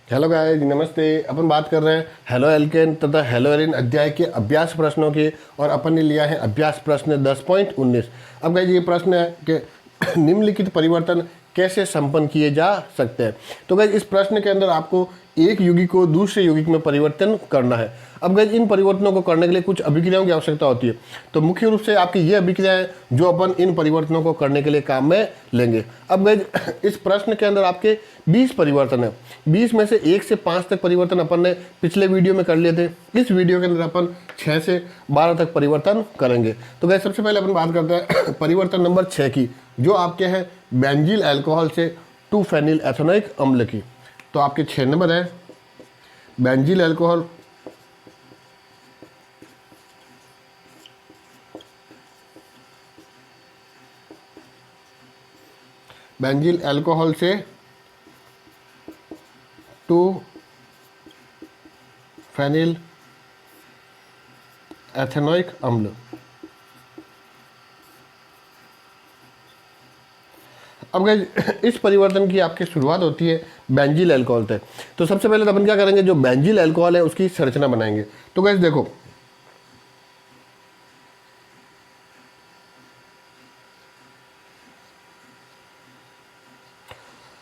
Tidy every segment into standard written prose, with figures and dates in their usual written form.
Hello guys, नमस्ते। अपन बात कर रहे हैं हेलो एल्केन तथा हेलो एरिन अध्याय के अभ्यास प्रश्नों के, और अपन ने लिया है अभ्यास प्रश्न 10.19। अब गाइस ये प्रश्न है कि निम्नलिखित परिवर्तन कैसे संपन्न किए जा सकते हैं। तो गाइस इस प्रश्न के अंदर आपको एक यौगिक को दूसरे यौगिक में परिवर्तन करना है। अब गाइस इन परिवर्तनों को करने के लिए कुछ अभिक्रियाओं की आवश्यकता होती है। तो मुख्य रूप से आपकी ये अभिक्रियाएं जो अपन इन परिवर्तनों को करने के लिए काम में लेंगे। अब गाइस इस प्रश्न के अंदर आपके 20 परिवर्तन है। 20 में से 1 से 5 तक परिवर्तन अपन ने पिछले वीडियो में कर लिए थे। इस वीडियो के अंदर अपन 6 से 12 तक परिवर्तन करेंगे। तो गाइस सबसे पहले अपन बात करते हैं परिवर्तन नंबर 6 की, जो आपके हैं बेंजील अल्कोहल से 2 फेनिल एथेनोइक अम्ल की। तो आपके 6 नंबर है बेंजील अल्कोहल से 2 फेनिल एथेनोइक अम्ल। अब गाइस इस परिवर्तन की आपकी शुरुआत होती है बेंजील अल्कोहल से। तो सबसे पहले तो अपन क्या करेंगे, जो बेंजील अल्कोहल है उसकी संरचना बनाएंगे। तो गाइस देखो,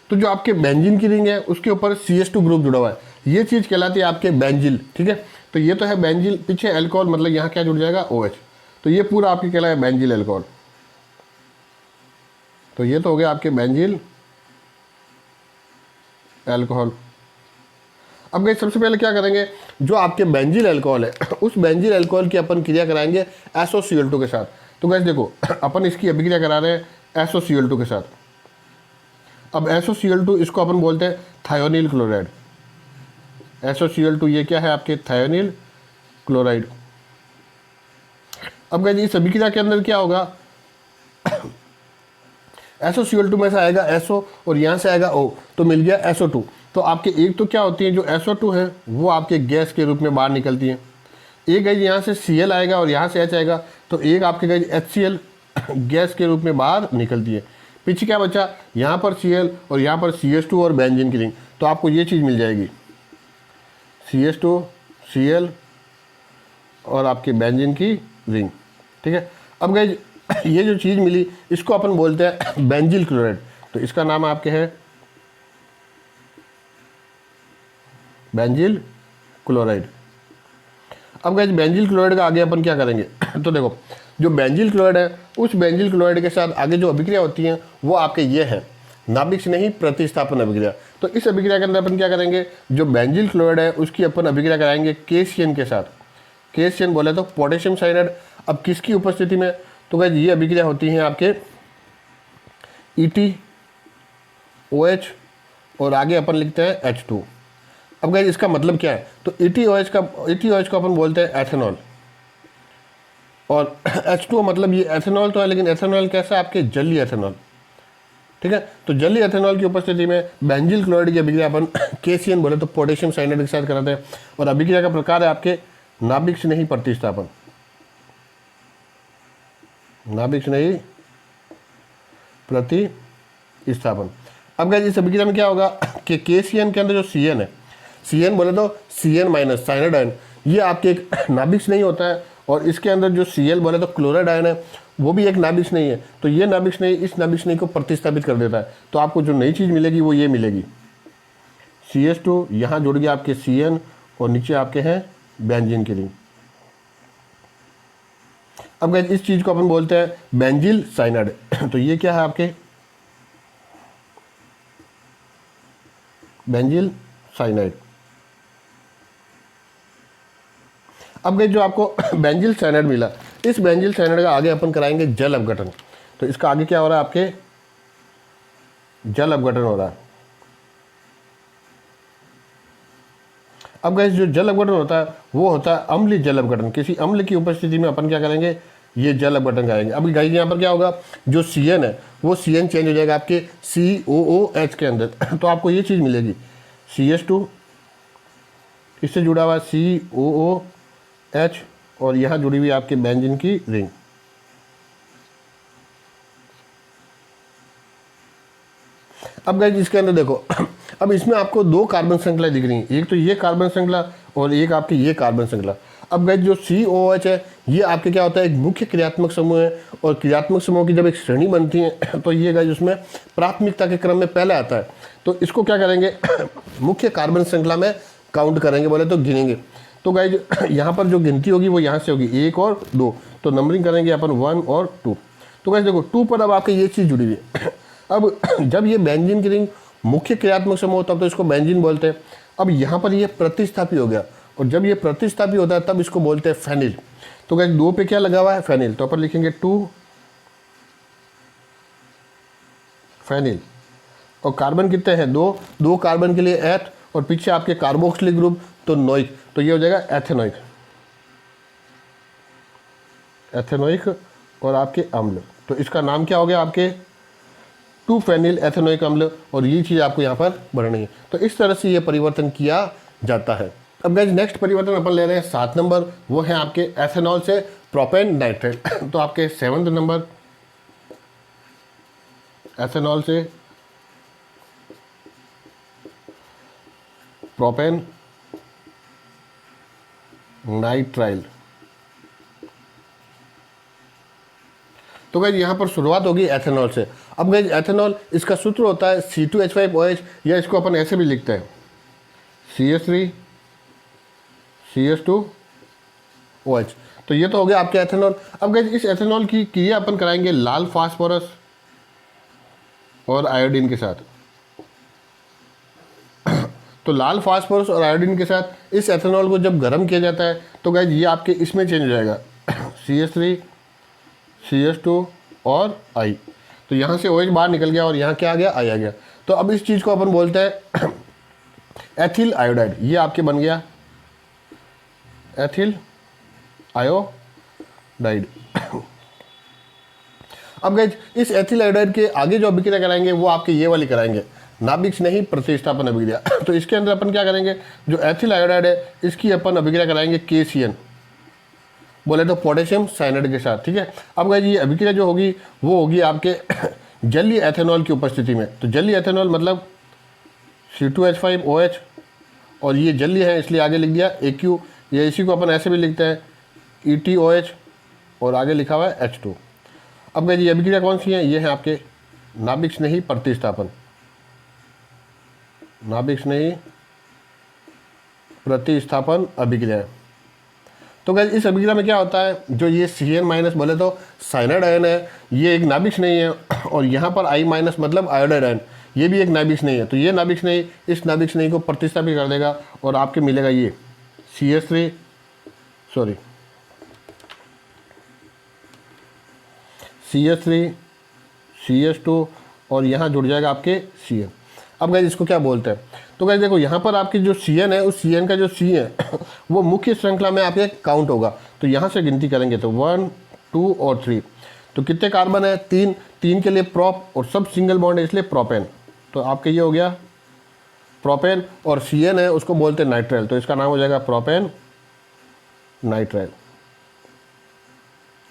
तो जो आपके बेंजीन की रिंग है उसके ऊपर CH2 ग्रुप जुड़ा हुआ है, ये चीज़ कहलाती है आपके बेंजील। ठीक है, तो ये तो है बेंजील, पीछे अल्कोहल मतलब यहाँ क्या जुड़ जाएगा OH। तो ये पूरा आपके कहलाया बेंजील अल्कोहल। तो ये तो हो गया आपके बेंजील अल्कोहल। अब गाइस सबसे पहले क्या करेंगे, जो आपके बेंजील अल्कोहल है उस बेंजील अल्कोहल की अपन क्रिया कराएंगे SOCl2 के साथ। तो गाइस देखो अपन इसकी अभिक्रिया करा रहे हैं SOCl2 के साथ। अब SOCl2 इसको अपन बोलते हैं थायोनिल क्लोराइड। SOCl2 ये क्या है आपके थायोनिल क्लोराइड। अब गाइस इस अभिक्रिया के अंदर क्या होगा SOCl2 में से आएगा SO और यहाँ से आएगा O, तो मिल गया SO2। तो आपके एक तो क्या होती है जो SO2 है वो आपके गैस के रूप में बाहर निकलती है। एक गई यहाँ से Cl आएगा और यहाँ से H आएगा, तो एक आपके गई HCl गैस के रूप में बाहर निकलती है। पीछे क्या बचा, यहाँ पर Cl और यहाँ पर CH2 और बेंजीन की रिंग। तो आपको ये चीज़ मिल जाएगी CH2 Cl और आपके बेंजीन की रिंग। ठीक है, अब गई ये जो चीज़ मिली इसको अपन बोलते हैं बेंजील क्लोराइड। तो इसका नाम आपके है बेंजील क्लोराइड। अब गाइस बेंजील क्लोराइड का आगे अपन क्या करेंगे तो देखो, जो बेंजील क्लोराइड है उस बेंजील क्लोराइड के साथ आगे जो अभिक्रिया होती है वो आपके ये है नाभिक से नहीं प्रतिस्थापन अभिक्रिया। तो इस अभिक्रिया के अंदर अपन क्या करेंगे, जो बेंजील क्लोराइड है उसकी अपन अभिक्रिया कराएंगे KCN के साथ। KCN बोले तो पोटेशियम साइनाइड। अब किसकी उपस्थिति में, तो गाइस ये अभिक्रिया होती है आपके ETOH और आगे अपन लिखते हैं H2। अब गाइस इसका मतलब क्या है, तो ETOH को अपन बोलते हैं एथेनॉल, और H2 मतलब ये एथेनॉल तो है, लेकिन एथेनॉल कैसा, आपके जलीय एथेनॉल। ठीक है, तो जलीय एथेनॉल की उपस्थिति में बेंजील क्लोराइड की अभिक्रिया अपन KCN बोले तो पोटेशियम साइनाइड के साथ कराते हैं। और अभिक्रिया का प्रकार है आपके नाभिक से नहीं प्रतिस्थापन। नाभिक से नहीं प्रतिस्थापन। अब गाइस इस अभिक्रिया में क्या होगा कि KCN के अंदर जो CN है, CN बोले तो CN माइनस साइनाइड आयन, ये आपके एक नाभिक से नहीं होता है। और इसके अंदर जो Cl बोले तो क्लोराइड आयन है, वो भी एक नाभिक से नहीं है। तो ये नाभिक से नहीं इस नाभिक से नहीं को प्रतिस्थापित कर देता है। तो आपको जो नई चीज़ मिलेगी वो ये मिलेगी CH2, यहाँ जुड़ गया आपके CN और नीचे आपके हैं बेंजीन की रिंग। अब गाइस इस चीज़ को अपन बोलते हैं बेंजील साइनाइड। तो ये क्या है आपके बेंजील साइनाइड। अब गाइस जो आपको बेंजील साइनाइड मिला, इस बेंजील साइनाइड का आगे अपन कराएंगे जल अपघटन। तो इसका आगे क्या हो रहा है, आपके जल अपघटन हो रहा है। अब गाइस जो जल अपघटन होता है वो होता है अम्लीय जल अपघटन। किसी अम्ल की उपस्थिति में अपन क्या करेंगे, ये जल अपघटन कराएंगे। अब गाइस यहाँ पर क्या होगा, जो CN है वो CN चेंज हो जाएगा आपके COOH के अंदर। तो आपको ये चीज़ मिलेगी CH2 इससे जुड़ा हुआ COOH और यहाँ जुड़ी हुई आपके बेंजीन की रिंग। अब गाइस इसके अंदर देखो अब इसमें आपको दो कार्बन श्रृंखला दिख रही हैं, एक तो ये कार्बन श्रृंखला और एक आपकी ये कार्बन श्रृंखला। अब गाइस जो COOH है ये आपके क्या होता है, एक मुख्य क्रियात्मक समूह है, और क्रियात्मक समूह की जब एक श्रेणी बनती है तो ये गाइस उसमें प्राथमिकता के क्रम में पहले आता है। तो इसको क्या करेंगे मुख्य कार्बन श्रृंखला में काउंट करेंगे, बोले तो गिनेंगे। तो गाइस यहाँ पर जो गिनती होगी वो यहाँ से होगी 1 और 2, तो नंबरिंग करेंगे अपन 1 और 2। तो गाइस देखो 2 पर अब आपके ये चीज़ जुड़ी हुई है। अब जब ये बेंजीन की रिंग मुख्य क्रियात्मक समूह तब तो इसको बेंजीन बोलते हैं। अब यहाँ पर ये प्रतिस्थापी हो गया, और जब ये प्रतिस्थापी होता है तब इसको बोलते हैं फेनिल। तो गाइस 2 पे क्या लगा हुआ है, फेनिल, तो अपन लिखेंगे 2 फेनिल। और कार्बन कितने हैं, 2 कार्बन के लिए एथ, और पीछे आपके कार्बोक्सिलिक ग्रुप तो नोइक, तो ये हो जाएगा एथेनोइक, एथेनोइक और आपके अम्ल। तो इसका नाम क्या हो गया आपके 2 फेनिल एथेनोइक अम्ल, और ये चीज़ आपको यहाँ पर बढ़नी है। तो इस तरह से ये परिवर्तन किया जाता है। अब गाइस नेक्स्ट परिवर्तन अपन ले रहे हैं 7 नंबर, वो है आपके एथेनॉल से प्रोपेन नाइट्रेट। तो आपके 7th नंबर एथेनॉल से प्रोपेन नाइट्राइल। तो गाइस यहाँ पर शुरुआत होगी एथेनॉल से। अब गाइस एथेनॉल इसका सूत्र होता है C2H5OH, या इसको अपन ऐसे भी लिखते हैं CH3 CH2OH। तो ये तो हो गया आपके एथेनॉल। अब गाइस इस एथेनॉल की क्रिया अपन कराएंगे लाल फास्फोरस और आयोडीन के साथ। तो लाल फास्फोरस और आयोडीन के साथ इस एथेनॉल को जब गर्म किया जाता है तो गाइस ये आपके इसमें चेंज हो जाएगा CH3 CH2 और I। तो यहाँ से OH बाहर निकल गया और यहाँ क्या आ गया, I आ गया। तो अब इस चीज़ को अपन बोलते हैं एथिल आयोडाइड। ये आपके बन गया एथिल आयोडाइड। अब गाइस इस एथिल आयोडाइड के आगे जो अभिक्रिया कराएंगे वो आपके ये वाली कराएंगे, नाभिक स्नेही प्रतिस्थापन अभिक्रिया। तो इसके अंदर अपन क्या करेंगे, जो एथिल आयोडाइड है इसकी अपन अभिक्रिया कराएंगे KCN, बोले तो पोटेशियम साइनाइड के साथ, ठीक है। अब गाइस ये अभिक्रिया जो होगी वो होगी आपके जलीय एथेनॉल की उपस्थिति में। तो जलीय एथेनॉल मतलब C2H5OH, और ये जलीय है इसलिए आगे लिख दिया AQ, या इसी को अपन ऐसे भी लिखते हैं ETOH, और आगे लिखा हुआ है H2। अब गाइस ये अभिक्रिया कौन सी है, ये है आपके नाभिक स्नेही प्रतिस्थापन, नाभिक स्नेही प्रतिस्थापन अभिक्रिया। तो गाइस इस अभिक्रिया में क्या होता है, जो ये Cn- बोले तो साइनाइड आयन है, ये एक नाभिक स्नेही है, और यहाँ पर I- मतलब आयोडाइड आयन, ये भी एक नाभिक स्नेही है। तो ये नाभिक स्नेही इस नाभिक स्नेही को प्रतिस्थापित कर देगा और आपके मिलेगा ये CH3 CH2 और यहाँ जुड़ जाएगा आपके Cn। अब गाइस इसको क्या बोलते हैं, तो गाइस देखो यहाँ पर आपकी जो Cn है उस Cn का जो C है वो मुख्य श्रृंखला में आपके काउंट होगा। तो यहाँ से गिनती करेंगे तो 1 2 और 3। तो कितने कार्बन है, 3 के लिए प्रोप, और सब सिंगल बॉन्ड है इसलिए प्रोपेन। तो आपके ये हो गया प्रोपेन, और Cn है उसको बोलते हैं नाइट्राइल, तो इसका नाम हो जाएगा प्रोपेन नाइट्राइल,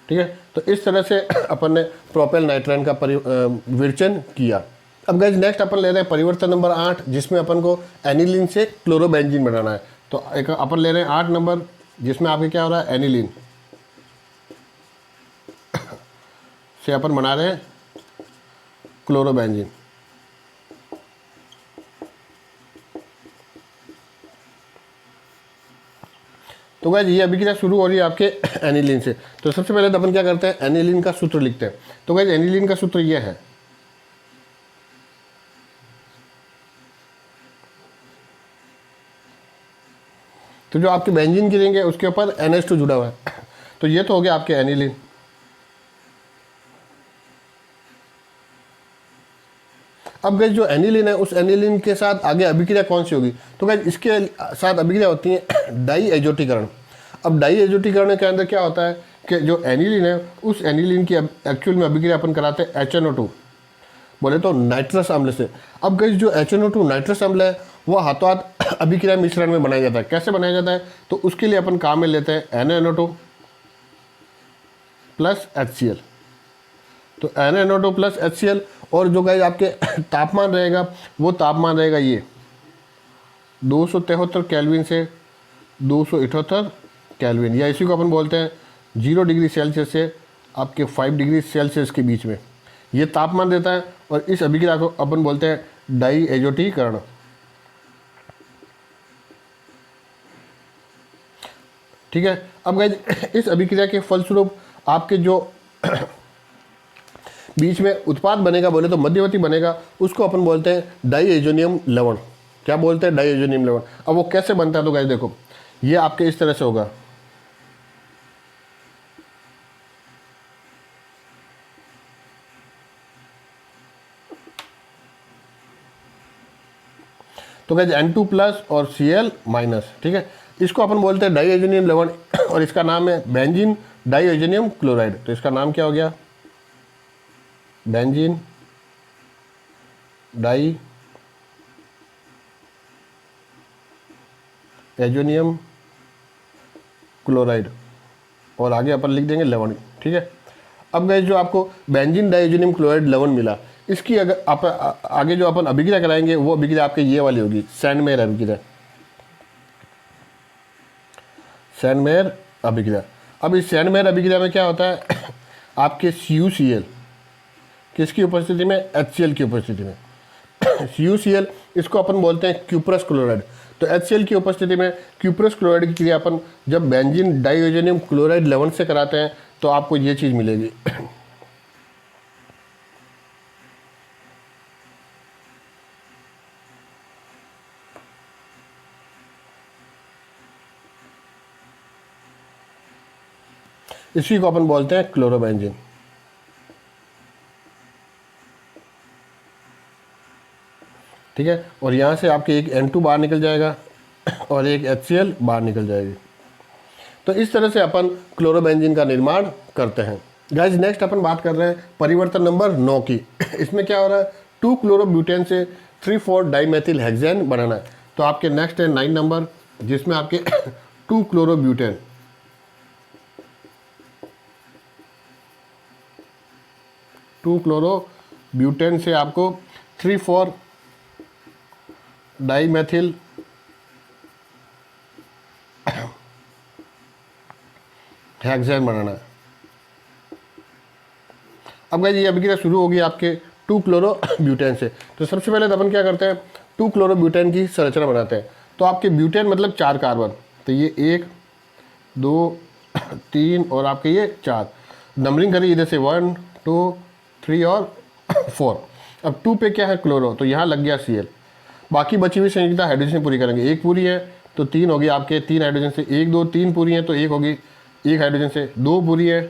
ठीक है। तो इस तरह से अपन ने प्रोपेल नाइट्राइल का विवेचन किया। अब गाइस नेक्स्ट अपन ले रहे हैं परिवर्तन नंबर 8, जिसमें अपन को एनिलीन से क्लोरोबेंजीन बनाना है। तो एक अपन ले रहे हैं 8 नंबर, जिसमें आपके क्या हो रहा है, एनिलीन से अपन बना रहे हैं क्लोरोबेंजीन। तो गाइस ये अभिक्रिया शुरू हो रही है आपके एनिलीन से। तो सबसे पहले तो अपन क्या करते हैं, एनिलीन का सूत्र लिखते हैं। तो गाइस एनिलीन का सूत्र ये है, तो जो आपके बेंजीन की रिंग है उसके ऊपर NH2 जुड़ा हुआ है। तो ये तो हो गया आपके एनिलीन। अब गाइस जो एनिलीन है उस एनिलीन के साथ आगे अभिक्रिया कौन सी होगी, तो गाइस इसके साथ अभिक्रिया होती है डाई एजोटीकरण। अब डाई एजोटीकरण के अंदर क्या होता है कि जो एनिलीन है उस एनिलीन की एक्चुअल में अभिक्रिया अपन कराते हैं HNO2, बोले तो नाइट्रस अम्ल से। अब गाइस जो HNO2 नाइट्रस अम्ल है वो हाथों हाथ अभिक्रिया मिश्रण में बनाया जाता है। कैसे बनाया जाता है, तो उसके लिए अपन काम में लेते हैं NaNO2 प्लस HCl। तो NaNO2 प्लस HCl, और जो गाइस आपके तापमान रहेगा वो तापमान रहेगा ये 273 केल्विन से 278 केल्विन, या इसी को अपन बोलते हैं 0 डिग्री सेल्सियस से आपके 5 डिग्री सेल्सियस के बीच में ये तापमान देता है। और इस अभिक्रिया को अपन बोलते हैं डाइएजोटीकरण। ठीक है। अब गाइस इस अभिक्रिया के फलस्वरूप आपके जो बीच में उत्पाद बनेगा, बोले तो मध्यवर्ती बनेगा, उसको अपन बोलते हैं डाइएजोनियम लवण। क्या बोलते हैं? डाइएजोनियम लवण। अब वो कैसे बनता है तो गाइस देखो, ये आपके इस तरह से होगा। तो गाइस N2+ और Cl-, ठीक है, इसको अपन बोलते हैं डाइएजोनियम लवण और इसका नाम है बेंजीन डाइएजोनियम क्लोराइड। तो इसका नाम क्या हो गया? बेंजीन डाइएजोनियम क्लोराइड और आगे अपन लिख देंगे लवण। ठीक है। अब गाइस जो आपको बेंजीन डाइएजोनियम क्लोराइड लवण मिला, इसकी अगर आप आगे जो अपन अभिक्रिया कराएंगे वो अभिक्रिया आपके ये वाली होगी, सैंडमेयर अभिक्रिया। सैंडमेयर अभिक्रिया। अब इस सैंडमेयर अभिक्रिया में क्या होता है आपके CuCl किसकी उपस्थिति में? HCl की उपस्थिति में। CuCl इसको अपन बोलते हैं क्यूप्रस क्लोराइड। तो HCl की उपस्थिति में क्यूप्रस क्लोराइड की क्रिया अपन जब बेंजीन डाइएजोनियम क्लोराइड लवण से कराते हैं तो आपको ये चीज़ मिलेगी। इसी को अपन बोलते हैं क्लोरोबेंजीन। ठीक है। और यहाँ से आपके एक N2 बाहर निकल जाएगा और एक HCl बाहर निकल जाएगी। तो इस तरह से अपन क्लोरोबेंजीन का निर्माण करते हैं। गाइस नेक्स्ट अपन बात कर रहे हैं परिवर्तन नंबर 9 की। इसमें क्या हो रहा है? 2 क्लोरोब्यूटेन से 3,4 डाइमेथिल हेक्सेन बनाना है। तो आपके नेक्स्ट है 9 नंबर, जिसमें आपके 2 क्लोरोब्यूटेन 2 क्लोरोब्यूटेन से आपको 3,4 डाइमेथिल हेक्सेन बनाना है। अब गाइस ये अभिक्रिया शुरू होगी आपके 2 क्लोरोब्यूटेन से। तो सबसे पहले तो अपन क्या करते हैं? 2 क्लोरोब्यूटेन की संरचना बनाते हैं। तो आपके ब्यूटेन मतलब 4 कार्बन, तो ये 1 2 3 और आपके ये 4 नंबरिंग करिए इधर से 1 2 3 और 4। अब 2 पे क्या है? क्लोरो, तो यहाँ लग गया Cl। बाकी बची हुई संयुक्ता हाइड्रोजन से पूरी करेंगे। 1 पूरी है तो 3 होगी आपके 3 हाइड्रोजन से, 1 2 3 पूरी है तो 1 होगी 1 हाइड्रोजन से, 2 पूरी है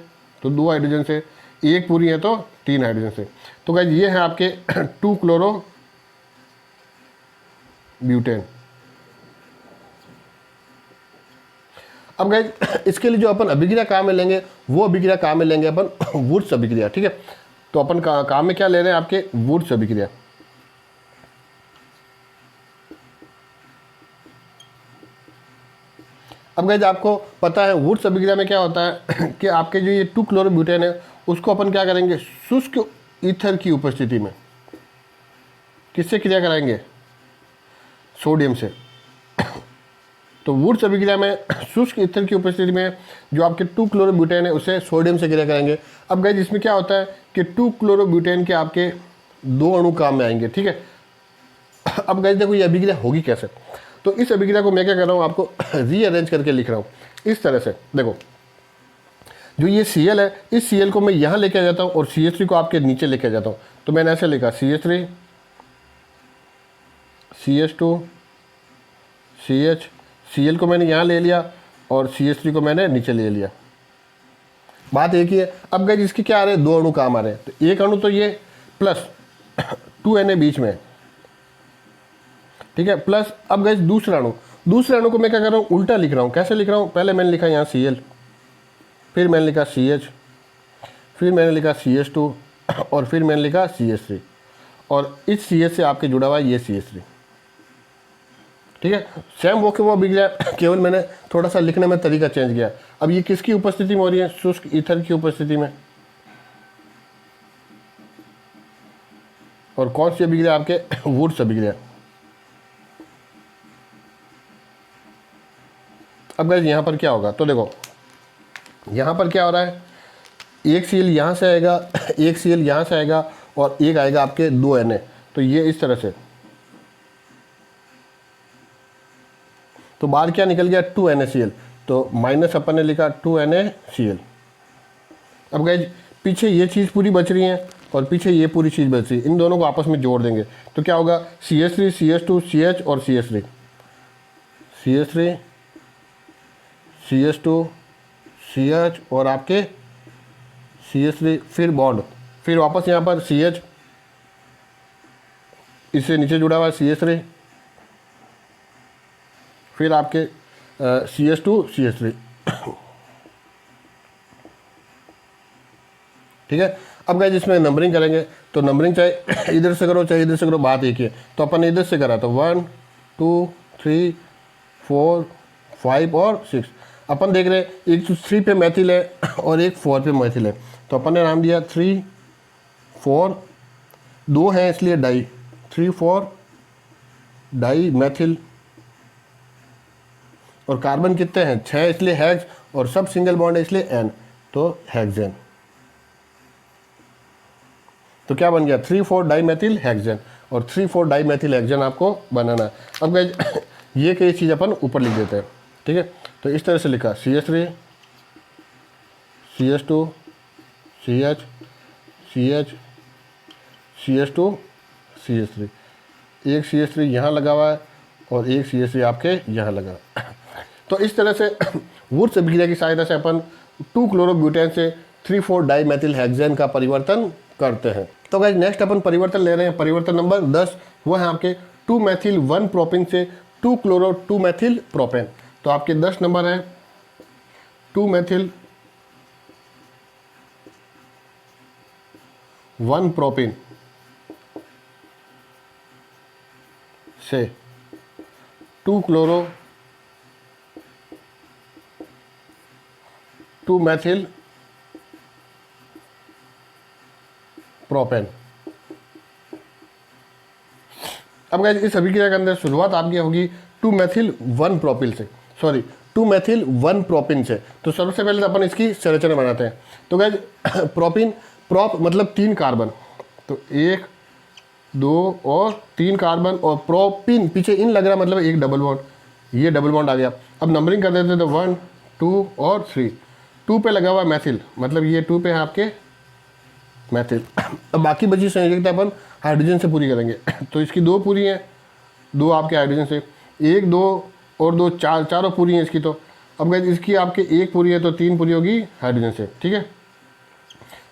तो 2 हाइड्रोजन से, 1 पूरी है तो 3 हाइड्रोजन से। तो गाइस ये है आपके 2 क्लोरोब्यूटेन। अब गाइस इसके लिए जो अपन अभिक्रिया काम में लेंगे वो अभिक्रिया काम में लेंगे अपन वुर्त्ज अभिक्रिया। ठीक है। तो अपन काम में क्या ले रहे हैं? आपके वुर्त्ज अभिक्रिया। अब गाइस आपको पता है वुर्त्ज अभिक्रिया में क्या होता है कि आपके जो ये 2 क्लोरोब्यूटेन है उसको अपन क्या करेंगे? शुष्क ईथर की उपस्थिति में। किससे क्रिया कराएंगे? सोडियम से। तो वुर्त्ज अभिक्रिया में शुष्क ईथर की उपस्थिति में जो आपके 2 क्लोरोब्यूटेन है उसे सोडियम से क्रिया कराएंगे। अब गाइस इसमें क्या होता है कि 2 क्लोरोब्यूटेन के आपके 2 अणु काम में आएंगे। ठीक है। अब गाइस देखो ये अभिक्रिया होगी कैसे? तो इस अभिक्रिया को मैं क्या कर रहा हूँ आपको रीअरेंज करके लिख रहा हूँ इस तरह से। देखो जो ये Cl है, इस Cl को मैं यहाँ लेके आ जाता हूँ और CH3 को आपके नीचे लेके आ जाता हूँ। तो मैंने ऐसे लिखा CH3 CH2 CH, Cl को मैंने यहाँ ले लिया और CH3 को मैंने नीचे ले लिया। बात एक ही है। अब गाइस इसके क्या आ रहे हैं? 2 अणु काम आ रहे हैं। तो एक अणु तो ये प्लस 2Na बीच में, ठीक है, प्लस अब गाइस दूसरा अणु को मैं क्या कर रहा हूँ? उल्टा लिख रहा हूँ। कैसे लिख रहा हूँ? पहले मैंने लिखा यहाँ Cl, फिर मैंने लिखा CH, फिर मैंने लिखा CH2 और फिर मैंने लिखा CH3 और इस CH से आपके जुड़ा हुआ ये CH3। ठीक है। सेम वो के वो अभिक्रिया, केवल मैंने थोड़ा सा लिखने में तरीका चेंज किया। अब ये किसकी उपस्थिति में हो रही है? शुष्क ईथर की उपस्थिति में। और कौन सी अभिक्रिया? आपके वुर्त्ज अभिक्रिया। अब गाइस यहाँ पर क्या होगा, तो देखो यहाँ पर क्या हो रहा है, एक सीएल यहाँ से आएगा, एक सीएल यहाँ से आएगा और एक आएगा आपके 2 Na। तो ये इस तरह से, तो बाहर क्या निकल गया 2 NaCl, तो माइनस अपन ने लिखा 2 NaCl। अब गाइस पीछे ये चीज़ पूरी बच रही है और पीछे ये पूरी चीज़ बच रही है, इन दोनों को आपस में जोड़ देंगे तो क्या होगा CH3 CH2 CH और CH3 CH3 CH2 CH और आपके CH3, फिर बॉन्ड, फिर वापस यहाँ पर CH, इससे नीचे जुड़ा हुआ है CH3, फिर आपके CH2 CH3। ठीक है। अब गाइस इसमें नंबरिंग करेंगे तो नंबरिंग चाहे इधर से करो चाहे इधर से करो, बात एक ही है। तो अपन ने इधर से करा तो 1 2 3 4 5 और 6। अपन देख रहे हैं एक 3 पे मैथिल है और एक 4 पे मैथिल है, तो अपन ने नाम दिया 3 4, 2 हैं इसलिए डाई, 3 4 डाई मैथिल। और कार्बन कितने हैं 6 इसलिए हेक्स, और सब सिंगल बॉन्ड है इसलिए N, तो हेक्सेन। तो क्या बन गया 3 4 डाई मैथिल हेक्सेन, और 3 4 डाई मैथिल हेक्सेन आपको बनाना है। अब गाइस ये कई चीज़ अपन ऊपर लिख देते हैं। ठीक है, तो इस तरह से लिखा CH3 CH2 CH CH CH2 CH3, एक CH3 यहाँ लगा हुआ है और एक CH3 आपके यहाँ लगा। तो इस तरह से वुड्स अभिक्रिया की सहायता से अपन 2 क्लोरोब्यूटेन से 3 4 डाई मैथिल हेक्सेन का परिवर्तन करते हैं। तो गाइस नेक्स्ट अपन परिवर्तन ले रहे हैं, परिवर्तन नंबर 10, वो है आपके 2 मैथिल 1 प्रोपिन से 2 क्लोरो 2 मैथिल प्रोपेन। तो आपके 10 नंबर है 2 मैथिल 1 प्रोपिन से 2 क्लोरो 2 मैथिल प्रोपेन। अब गाइस इस अभिक्रिया के अंदर शुरुआत आपकी होगी 2 मैथिल 1 प्रोपिल से, सॉरी 2 मैथिल 1 प्रोपिन से। तो सबसे पहले तो अपन इसकी संरचना बनाते हैं। तो गाइस प्रोपिन, प्रोप मतलब 3 कार्बन, तो 1 2 और 3 कार्बन, और प्रोपिन पीछे इन लग रहा मतलब एक डबल बॉन्ड, ये डबल बॉन्ड आ गया। अब नंबरिंग कर देते तो 1 2 और 3, 2 पे लगा हुआ मैथिल मतलब ये 2 पे है आपके मैथिल। अब बाकी बची संयोजकता अपन हाइड्रोजन से पूरी करेंगे। तो इसकी 2 पूरी हैं, 2 आपके हाइड्रोजन से, 1 2 और 2 4, चारों पूरी हैं इसकी। तो अब गाइस इसकी आपके 1 पूरी है तो 3 पूरी होगी हाइड्रोजन से। ठीक है,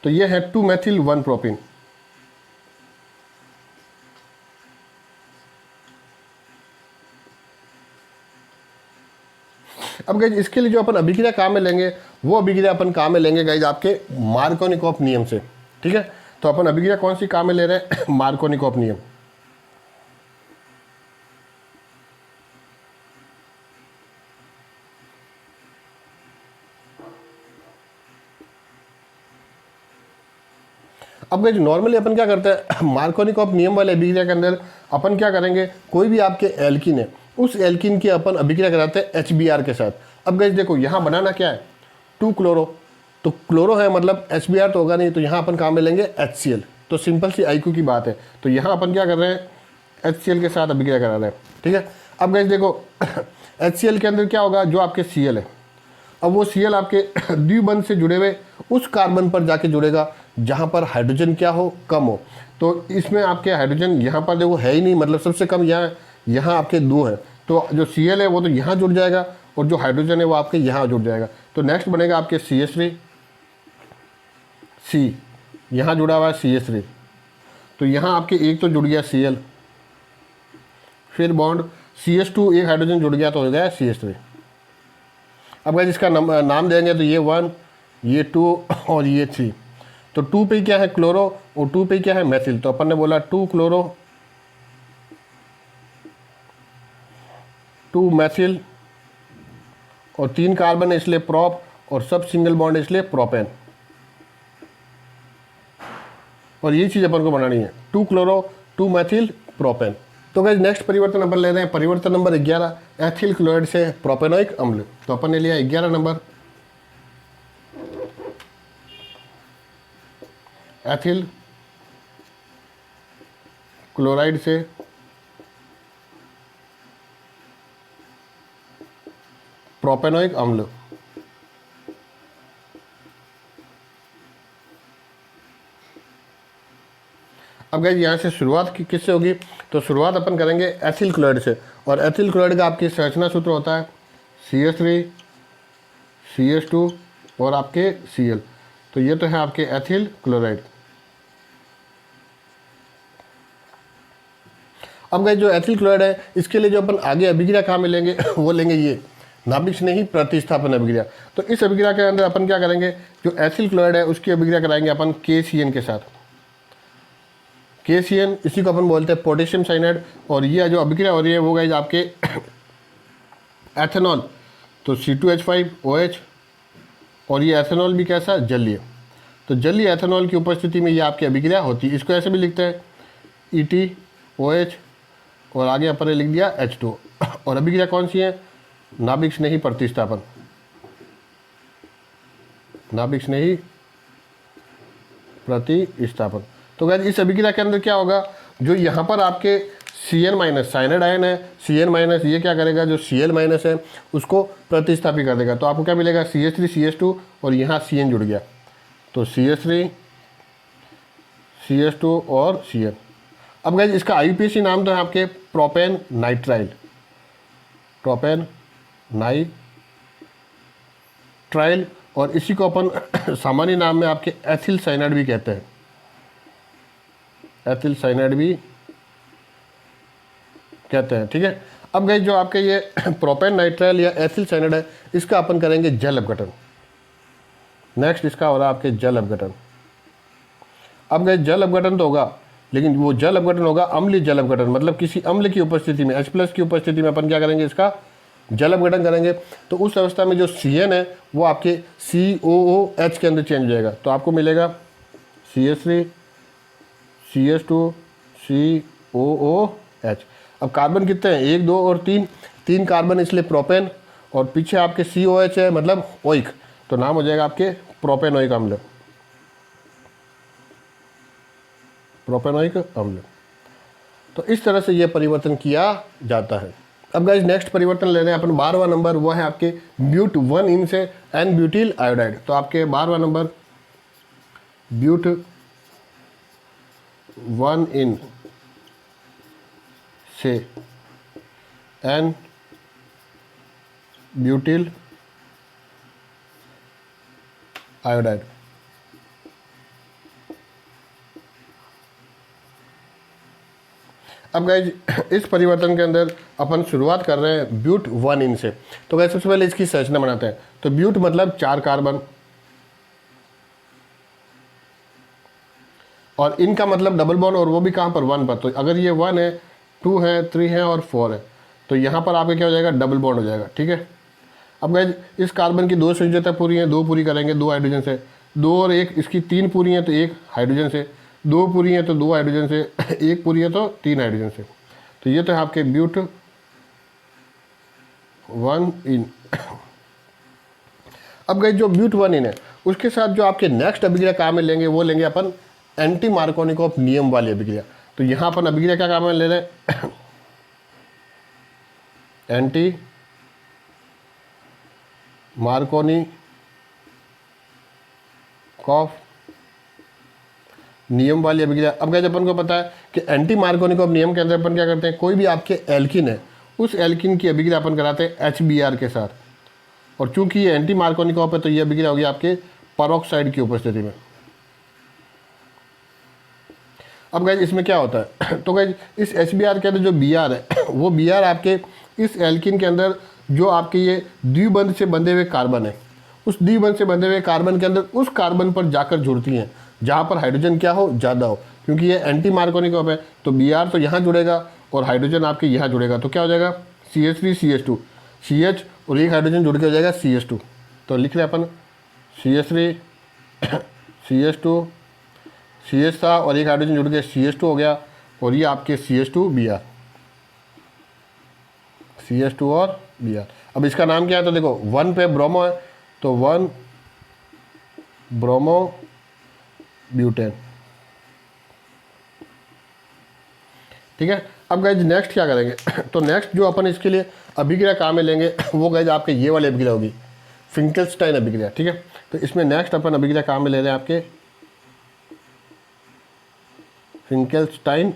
तो ये है 2 मैथिल 1 प्रोपिन। अब गाइस इसके लिए जो अपन अभिक्रिया काम में लेंगे वो अभिक्रिया अपन काम में लेंगे गाइस आपके मार्कोनिकॉफ नियम से। ठीक है, तो अपन अभिक्रिया कौन सी काम में ले रहे हैं मार्कोनिकॉफ नियम। अब गाइस नॉर्मली अपन क्या करते हैं मार्कोनिकॉफ नियम वाले अभिक्रिया के अंदर अपन क्या करेंगे, कोई भी आपके एल्किन है उस एल्किन की अपन अभिक्रिया कराते हैं HBr के साथ। अब गाइस देखो यहाँ बनाना क्या है 2 क्लोरो, तो क्लोरो है मतलब HBr तो होगा नहीं, तो यहाँ अपन काम में लेंगे HCl। तो सिंपल सी IQ की बात है। तो यहाँ अपन क्या कर रहे हैं HCl के साथ अभिक्रिया करा रहे हैं। ठीक है, अब गाइस देखो HCl के अंदर क्या होगा, जो आपके Cl है, अब वो Cl आपके द्विबंध से जुड़े हुए उस कार्बन पर जाके जुड़ेगा जहाँ पर हाइड्रोजन क्या हो कम हो। तो इसमें आपके हाइड्रोजन यहाँ पर देखो है ही नहीं, मतलब सबसे कम यहाँ आपके 2 हैं, तो जो Cl है वो तो यहाँ जुड़ जाएगा और जो हाइड्रोजन है वो आपके यहाँ जुड़ जाएगा। तो नेक्स्ट बनेगा आपके CH3 C, यहाँ जुड़ा हुआ है CH3, तो यहाँ आपके एक तो जुड़ गया Cl, फिर बॉन्ड CH2 एक हाइड्रोजन जुड़ गया तो हो गया CH3। अब गाइस इसका नाम देंगे तो ये 1 ये 2 और ये 3। तो 2 पे क्या है क्लोरो और 2 पे क्या है मैथिल, तो अपन ने बोला 2 क्लोरो 2 मैथिल, और 3 कार्बन है इसलिए प्रोप, और सब सिंगल बॉन्ड है इसलिए प्रोपेन। और ये चीज़ अपन को बनानी है 2 क्लोरो 2 मैथिल प्रोपेन। तो गाइस नेक्स्ट परिवर्तन अपन ले रहे हैं परिवर्तन नंबर 11, एथिल क्लोराइड से प्रोपेनोइक अम्ल। तो अपन ने लिया 11 नंबर, एथिल क्लोराइड से प्रोपेनोइक अम्ल। अब गाइस यहाँ से शुरुआत किससे होगी, तो शुरुआत अपन करेंगे एथिल क्लोराइड से, और एथिल क्लोराइड का आपकी संरचना सूत्र होता है CH3 CH2 और आपके Cl। तो ये तो है आपके एथिल क्लोराइड। अब गाइस जो एथिल क्लोराइड है इसके लिए जो अपन आगे अभिक्रिया कहाँ मिलेंगे वो लेंगे ये नाभिक स्नेही प्रतिस्थापन अभिक्रिया। तो इस अभिक्रिया के अंदर अपन क्या करेंगे, जो एथिल क्लोराइड है उसकी अभिक्रिया कराएंगे अपन KCN के साथ। KCN इसी को अपन बोलते हैं पोटेशियम साइनाइड, और ये जो अभिक्रिया हो रही है वो गाइस आपके एथेनॉल, तो C2H5OH, और ये एथेनॉल भी कैसा जलीय, तो जलीय एथेनॉल की उपस्थिति में ये आपकी अभिक्रिया होती है। इसको ऐसे भी लिखते हैं ETOH, और आगे अपन ने लिख दिया H2। और अभिक्रिया कौन सी है, नाभिक स्नेही प्रतिस्थापन, नाभिक स्नेही प्रतिस्थापन। तो गाइस इस अभिक्रिया के अंदर क्या होगा, जो यहाँ पर आपके Cn- साइनाइड आयन है, Cn- ये क्या करेगा, जो Cl- है उसको प्रतिस्थापित कर देगा। तो आपको क्या मिलेगा, CH3 CH2 और यहाँ Cn जुड़ गया, तो CH3 CH2 और Cn। अब गाइस इसका IUPAC नाम तो है आपके प्रोपेन नाइट्राइल, प्रोपेन नाइट्राइल, और इसी को अपन सामान्य नाम में आपके एथिल साइनाइड भी कहते हैं, एथिल साइनाइड भी कहते हैं, ठीक है। अब गाइस जो आपके ये प्रोपेन नाइट्राइल या एथिल साइनाइड है इसका अपन करेंगे जल अपघटन। नेक्स्ट इसका हो रहा है आपके जल अपघटन। अब गाइस जल अपघटन तो होगा, लेकिन वो जल अपघटन होगा अम्लीय जल अपघटन, मतलब किसी अम्ल की उपस्थिति में, H+ की उपस्थिति में अपन क्या करेंगे, इसका जल अपघटन करेंगे। तो उस अवस्था में जो Cn है वो आपके COOH के अंदर चेंज हो जाएगा। तो आपको मिलेगा CH3 CH2 COOH। अब कार्बन कितने हैं, 1 2 और 3 कार्बन, इसलिए प्रोपेन, और पीछे आपके COH है मतलब ओइक, तो नाम हो जाएगा आपके प्रोपेनोइक अम्ल, प्रोपेनोइक अम्ल। तो इस तरह से यह परिवर्तन किया जाता है। अब गाइस नेक्स्ट परिवर्तन ले रहे हैं अपन 12वां नंबर, वो है आपके ब्यूट 1 से एन ब्यूटिल आयोडाइड। तो आपके 12वां नंबर ब्यूट 1 से एन ब्यूटिल आयोडाइड। अब गाइज इस परिवर्तन के अंदर अपन शुरुआत कर रहे हैं ब्यूट 1 से। तो गाइज सबसे पहले इसकी संरचना बनाते हैं। तो ब्यूट मतलब 4 कार्बन, और इनका मतलब डबल बॉन्ड, और वो भी कहाँ पर 1 पर। तो अगर ये 1 है, 2 है, 3 है और 4 है, तो यहाँ पर आपका क्या हो जाएगा, डबल बॉन्ड हो जाएगा, ठीक है। अब गाइज इस कार्बन की 2 संयोजकता पूरी हैं, 2 पूरी करेंगे 2 हाइड्रोजन से, 2 और 1 इसकी 3 पूरी हैं तो 1 हाइड्रोजन से, 2 पूरी हैं तो 2 हाइड्रोजन से, 1 पूरी है तो 3 हाइड्रोजन से। तो ये तो है आपके ब्यूट 1। अब गाइज जो ब्यूट 1 है उसके साथ जो आपके नेक्स्ट अभिक्रिया काम में लेंगे वो लेंगे अपन एंटी मार्कोनिकॉफ नियम वाली अभिक्रिया। तो यहाँ अपन अभिक्रिया क्या काम में ले रहे हैं, एंटी मार्कोनिकॉफ नियम वाली अभिक्रिया। अब गाइस अपन को पता है कि एंटी मार्कोनिकॉफ नियम के अंदर अपन क्या करते हैं, कोई भी आपके एल्किन है उस एल्किन की अभिक्रिया अपन कराते हैं HBr के साथ, और चूंकि ये एंटी मार्कोनिकॉफ है तो ये अभिक्रिया होगी आपके पेरोक्साइड की उपस्थिति में। अब गाइज इसमें क्या होता है, तो गाइज इस HBr के अंदर जो Br है वो Br आपके इस एल्किन के अंदर जो आपके ये द्विबंध से बंधे हुए कार्बन है, उस द्विबंध से बंधे हुए कार्बन के अंदर उस कार्बन पर जाकर जुड़ती हैं जहाँ पर हाइड्रोजन क्या हो, ज़्यादा हो। क्योंकि ये एंटी मार्कोनिकॉफ है तो Br तो यहाँ जुड़ेगा और हाइड्रोजन आपके यहाँ जुड़ेगा, तो क्या हो जाएगा CH3 CH2, CH और एक हाइड्रोजन जुड़ के हो जाएगा CH2। तो लिख रहे अपन CH3 CH2, CH था और एक हाइड्रोजन जुड़ के CH2 हो गया, और ये आपके CH2 Br। CH2 और Br। अब इसका नाम क्या है, तो देखो 1 पे ब्रोमो है तो 1 ब्रोमो ब्यूटेन। ठीक है। अब गाइज नेक्स्ट क्या करेंगे तो नेक्स्ट जो अपन इसके लिए अभिक्रिया काम में लेंगे वो गाइज आपके ये वाली अभिक्रिया होगी, फिंकेल्स्टाइन अभिक्रिया। ठीक है। तो इसमें नेक्स्ट अपन अभिक्रिया काम में ले रहे हैं आपके फिंकेल्स्टाइन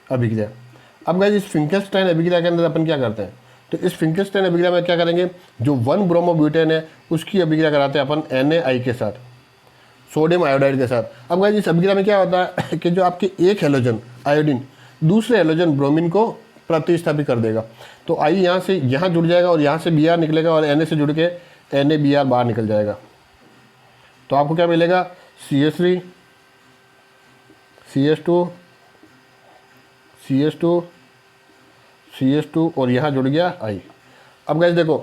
अभिक्रिया। अब गाइज इस फिंकेल्स्टाइन अभिक्रिया के अंदर अपन क्या करते हैं, तो इस फिंकेल्स्टाइन अभिक्रिया में क्या करेंगे, जो 1 ब्रोमोब्यूटेन है उसकी अभिक्रिया कराते हैं अपन Na के साथ, सोडियम आयोडाइड के साथ। अब गाइज इस अभिक्रिया में क्या होता है कि जो आपके एक हेलोजन आयोडीन दूसरे हेलोजन ब्रोमीन को प्रतिस्थापित कर देगा। तो आई यहाँ से यहाँ जुड़ जाएगा और यहाँ से Br निकलेगा और Na से जुड़ के NaBr बाहर निकल जाएगा। तो आपको क्या मिलेगा, CH3 CH2 CH2 CH2 और यहाँ जुड़ गया I। अब गाइस देखो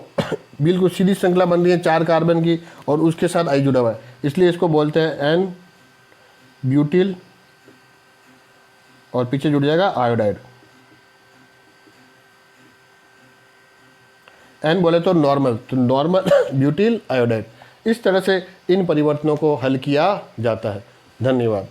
बिल्कुल सीधी श्रृंखला बन रही है 4 कार्बन की और उसके साथ I जुड़ा हुआ है, इसलिए इसको बोलते हैं N ब्यूटिल और पीछे जुड़ जाएगा आयोडाइड। N बोले तो नॉर्मल, तो नॉर्मल ब्यूटिल आयोडाइड। इस तरह से इन परिवर्तनों को हल किया जाता है। धन्यवाद।